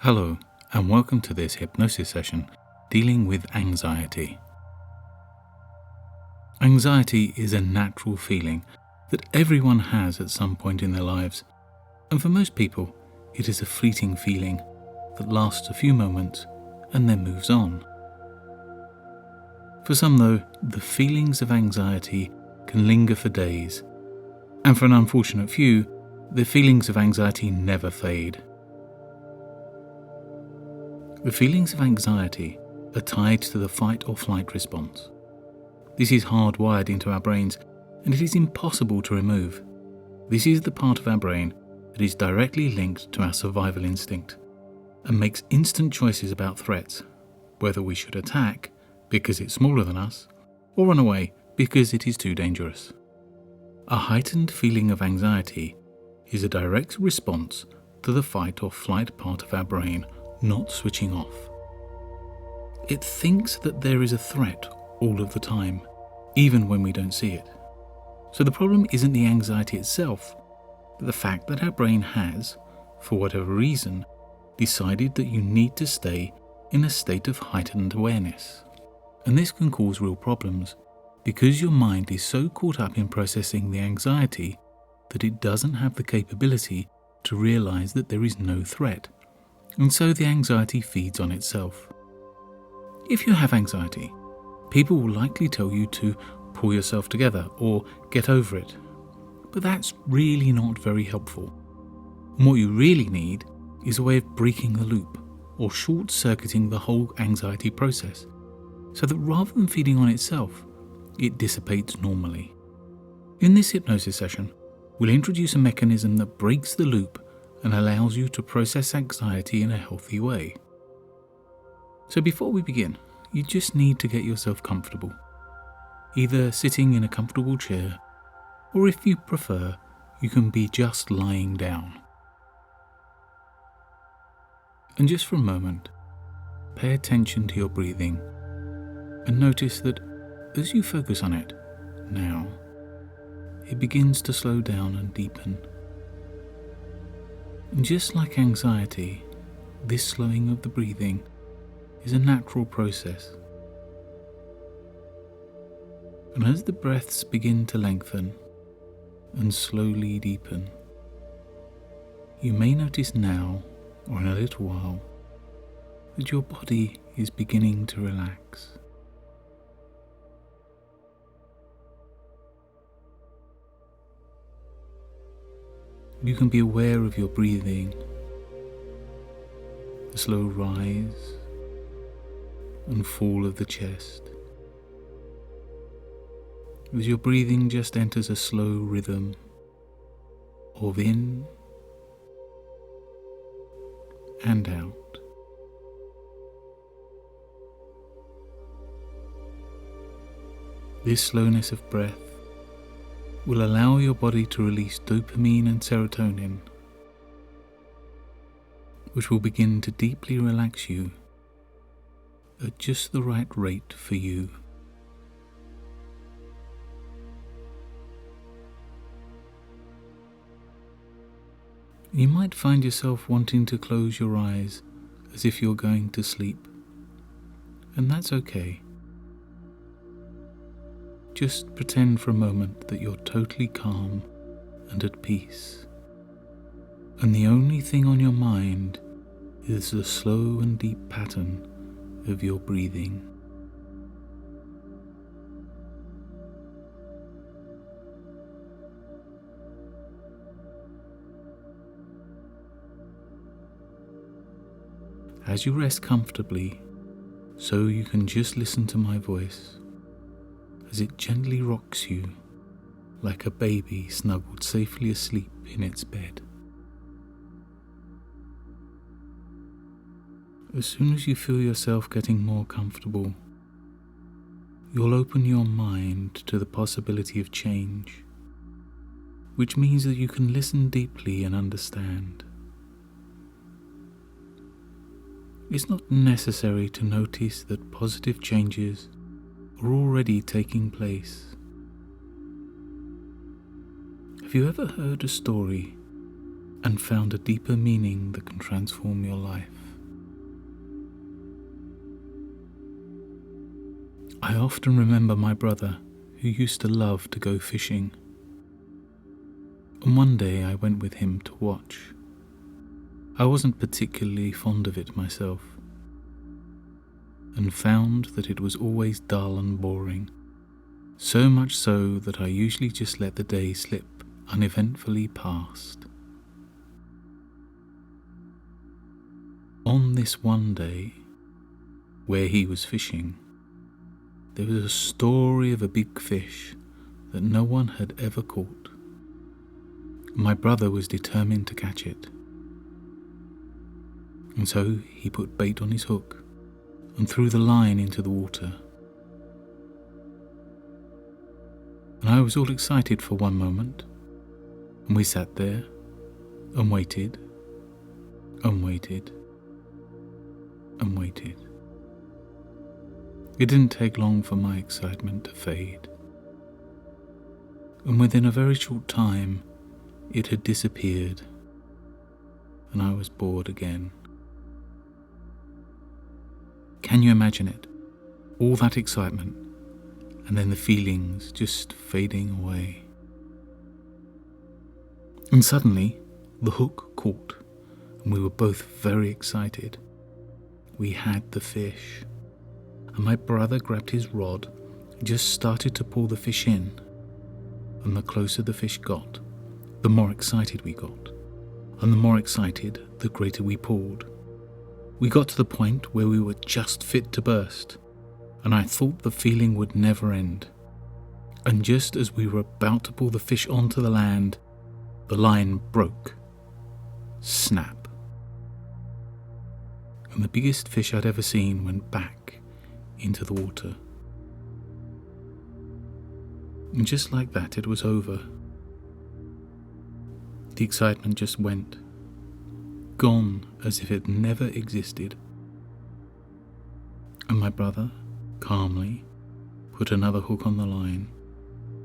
Hello, and welcome to this hypnosis session dealing with anxiety. Anxiety is a natural feeling that everyone has at some point in their lives, and for most people, it is a fleeting feeling that lasts a few moments and then moves on. For some, though, the feelings of anxiety can linger for days, and for an unfortunate few, the feelings of anxiety never fade. The feelings of anxiety are tied to the fight or flight response. This is hardwired into our brains, and it is impossible to remove. This is the part of our brain that is directly linked to our survival instinct and makes instant choices about threats, whether we should attack because it's smaller than us or run away because it is too dangerous. A heightened feeling of anxiety is a direct response to the fight or flight part of our brain not switching off. It thinks that there is a threat all of the time, even when we don't see it. So the problem isn't the anxiety itself, but the fact that our brain has, for whatever reason, decided that you need to stay in a state of heightened awareness. And this can cause real problems, because your mind is so caught up in processing the anxiety that it doesn't have the capability to realize that there is no threat. And so the anxiety feeds on itself. If you have anxiety, people will likely tell you to pull yourself together or get over it. But that's really not very helpful. And what you really need is a way of breaking the loop or short-circuiting the whole anxiety process, so that rather than feeding on itself, it dissipates normally. In this hypnosis session, we'll introduce a mechanism that breaks the loop and allows you to process anxiety in a healthy way. So before we begin, you just need to get yourself comfortable, either sitting in a comfortable chair, or if you prefer, you can be just lying down. And just for a moment, pay attention to your breathing and notice that as you focus on it now, it begins to slow down and deepen. And just like anxiety, this slowing of the breathing is a natural process. And as the breaths begin to lengthen and slowly deepen, you may notice now or in a little while that your body is beginning to relax. You can be aware of your breathing, the slow rise and fall of the chest, as your breathing just enters a slow rhythm of in and out. This slowness of breath will allow your body to release dopamine and serotonin, which will begin to deeply relax you at just the right rate for you. You might find yourself wanting to close your eyes as if you're going to sleep, and that's okay. Just pretend for a moment that you're totally calm and at peace, and the only thing on your mind is the slow and deep pattern of your breathing. As you rest comfortably, so you can just listen to my voice as it gently rocks you like a baby snuggled safely asleep in its bed. As soon as you feel yourself getting more comfortable, you'll open your mind to the possibility of change, which means that you can listen deeply and understand. It's not necessary to notice that positive changes are already taking place. Have you ever heard a story and found a deeper meaning that can transform your life? I often remember my brother, who used to love to go fishing. And one day I went with him to watch. I wasn't particularly fond of it myself, and found that it was always dull and boring, so much so that I usually just let the day slip uneventfully past. On this one day, where he was fishing, there was a story of a big fish that no one had ever caught. My brother was determined to catch it, and so he put bait on his hook and threw the line into the water. And I was all excited for one moment, and we sat there and waited and waited and waited. It didn't take long for my excitement to fade, and within a very short time it had disappeared, and I was bored again. Can you imagine it? All that excitement, and then the feelings just fading away. And suddenly, the hook caught, and we were both very excited. We had the fish, and my brother grabbed his rod and just started to pull the fish in. And the closer the fish got, the more excited we got, and the more excited, the greater we pulled. We got to the point where we were just fit to burst, and I thought the feeling would never end. And just as we were about to pull the fish onto the land, the line broke. Snap. And the biggest fish I'd ever seen went back into the water. And just like that, it was over. The excitement just went, gone as if it never existed. And my brother calmly put another hook on the line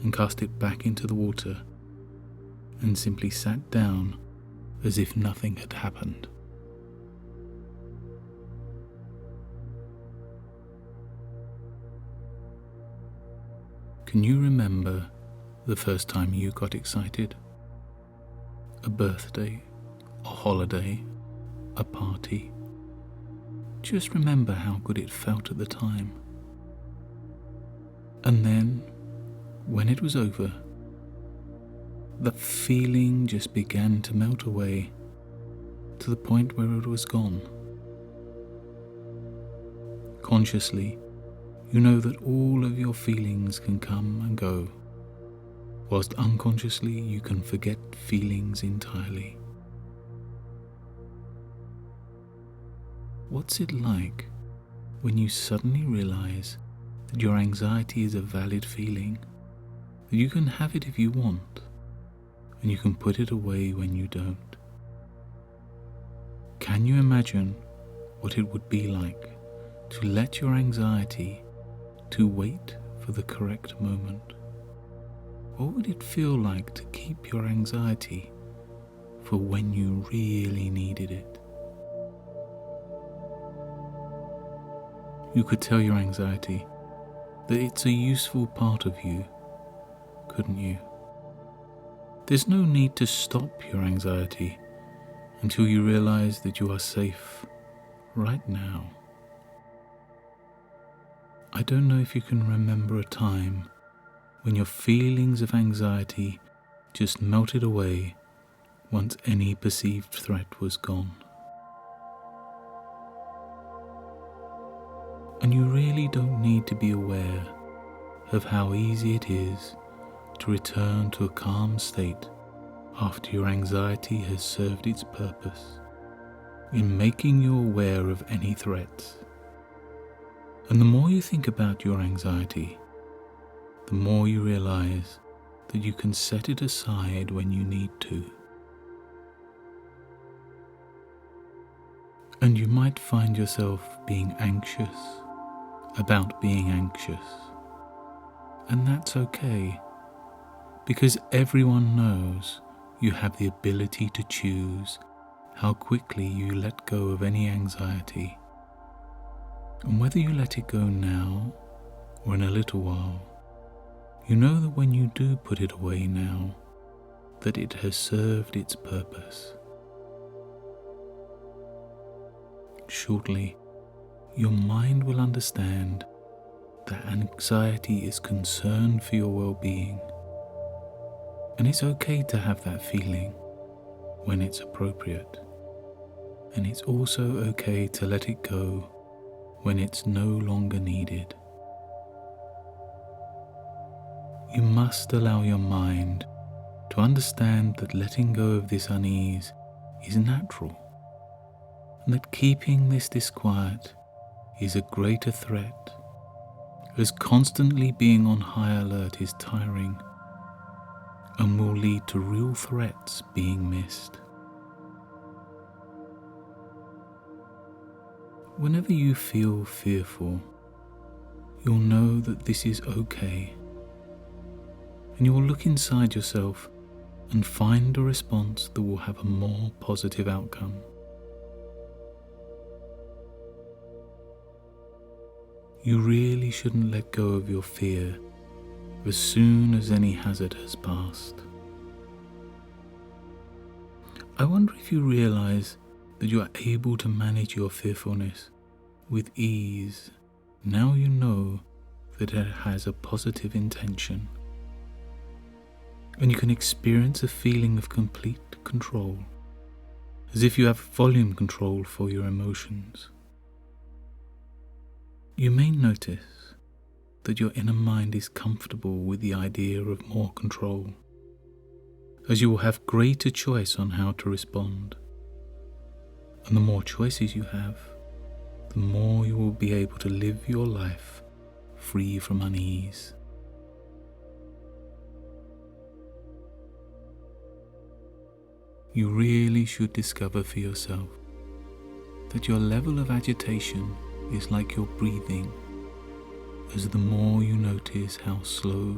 and cast it back into the water and simply sat down as if nothing had happened. Can you remember the first time you got excited? A birthday, a holiday, a party? Just remember how good it felt at the time. And then, when it was over, the feeling just began to melt away to the point where it was gone. Consciously, you know that all of your feelings can come and go, whilst unconsciously you can forget feelings entirely. What's it like when you suddenly realize that your anxiety is a valid feeling, that you can have it if you want, and you can put it away when you don't? Can you imagine what it would be like to let your anxiety to wait for the correct moment? What would it feel like to keep your anxiety for when you really needed it? You could tell your anxiety that it's a useful part of you, couldn't you? There's no need to stop your anxiety until you realize that you are safe right now. I don't know if you can remember a time when your feelings of anxiety just melted away once any perceived threat was gone. And you really don't need to be aware of how easy it is to return to a calm state after your anxiety has served its purpose in making you aware of any threats. And the more you think about your anxiety, the more you realize that you can set it aside when you need to. And you might find yourself being anxious about being anxious. And that's okay, because everyone knows you have the ability to choose how quickly you let go of any anxiety. And whether you let it go now or in a little while, you know that when you do put it away now, that it has served its purpose. Shortly, your mind will understand that anxiety is concern for your well-being, and it's okay to have that feeling when it's appropriate, and it's also okay to let it go when it's no longer needed. You must allow your mind to understand that letting go of this unease is natural, and that keeping this disquiet is a greater threat, as constantly being on high alert is tiring and will lead to real threats being missed. Whenever you feel fearful, you'll know that this is okay, and you will look inside yourself and find a response that will have a more positive outcome. You really shouldn't let go of your fear as soon as any hazard has passed. I wonder if you realize that you are able to manage your fearfulness with ease now you know that it has a positive intention, and you can experience a feeling of complete control, as if you have volume control for your emotions. You may notice that your inner mind is comfortable with the idea of more control, as you will have greater choice on how to respond. And the more choices you have, the more you will be able to live your life free from unease. You really should discover for yourself that your level of agitation is like your breathing, as the more you notice how slow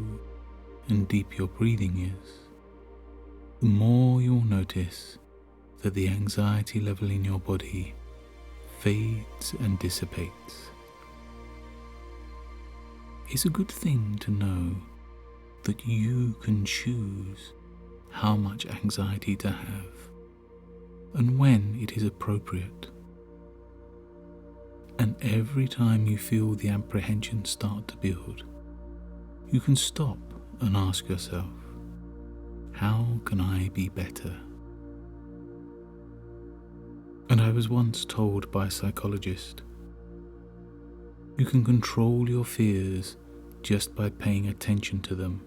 and deep your breathing is, the more you'll notice that the anxiety level in your body fades and dissipates. It's a good thing to know that you can choose how much anxiety to have and when it is appropriate. And every time you feel the apprehension start to build, you can stop and ask yourself, how can I be better? And I was once told by a psychologist, you can control your fears just by paying attention to them.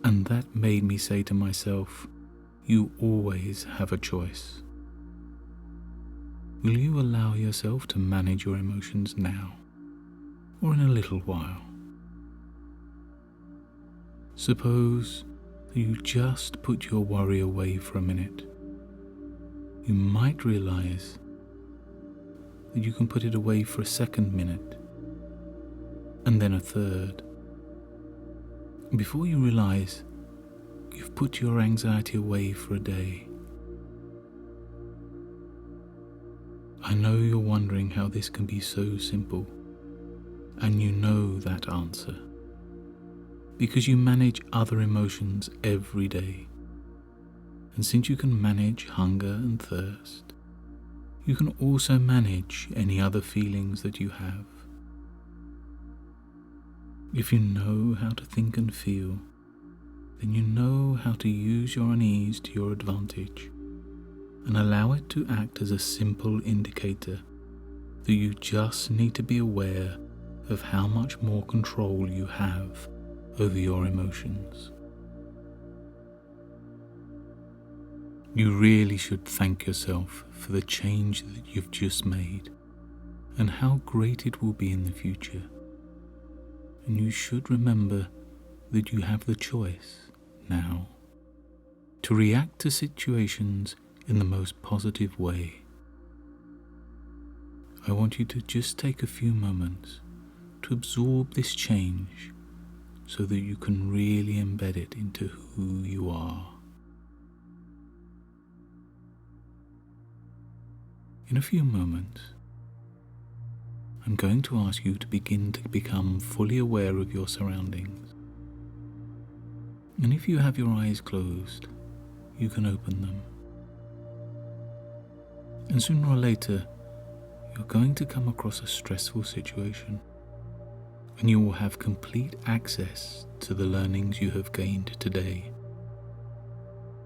And that made me say to myself, you always have a choice. Will you allow yourself to manage your emotions now, or in a little while? Suppose that you just put your worry away for a minute. You might realize that you can put it away for a second minute, and then a third. Before you realize, you've put your anxiety away for a day. I know you're wondering how this can be so simple, and you know that answer, because you manage other emotions every day. And since you can manage hunger and thirst, you can also manage any other feelings that you have. If you know how to think and feel, then you know how to use your unease to your advantage and allow it to act as a simple indicator that you just need to be aware of how much more control you have over your emotions. You really should thank yourself for the change that you've just made and how great it will be in the future. And you should remember that you have the choice now to react to situations in the most positive way. I want you to just take a few moments to absorb this change so that you can really embed it into who you are. In a few moments, I'm going to ask you to begin to become fully aware of your surroundings. And if you have your eyes closed, you can open them. And sooner or later, you're going to come across a stressful situation, and you will have complete access to the learnings you have gained today.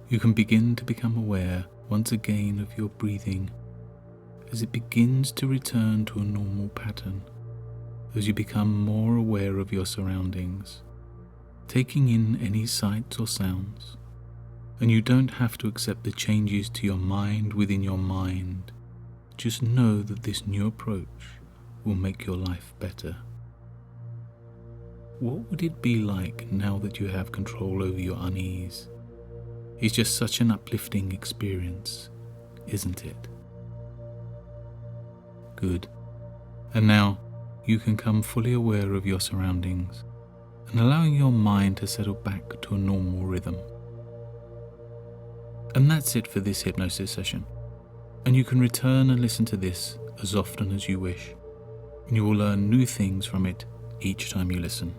You can begin to become aware once again of your breathing as it begins to return to a normal pattern, as you become more aware of your surroundings, taking in any sights or sounds, and you don't have to accept the changes to your mind within your mind. Just know that this new approach will make your life better. What would it be like now that you have control over your unease? It's just such an uplifting experience, isn't it? Good. And now you can come fully aware of your surroundings and allowing your mind to settle back to a normal rhythm. And that's it for this hypnosis session. And you can return and listen to this as often as you wish. And you will learn new things from it each time you listen.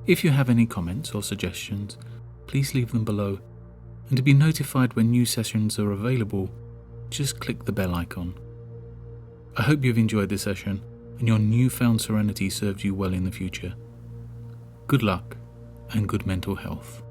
If you have any comments or suggestions, please leave them below. And to be notified when new sessions are available, just click the bell icon. I hope you've enjoyed this session and your newfound serenity serves you well in the future. Good luck and good mental health.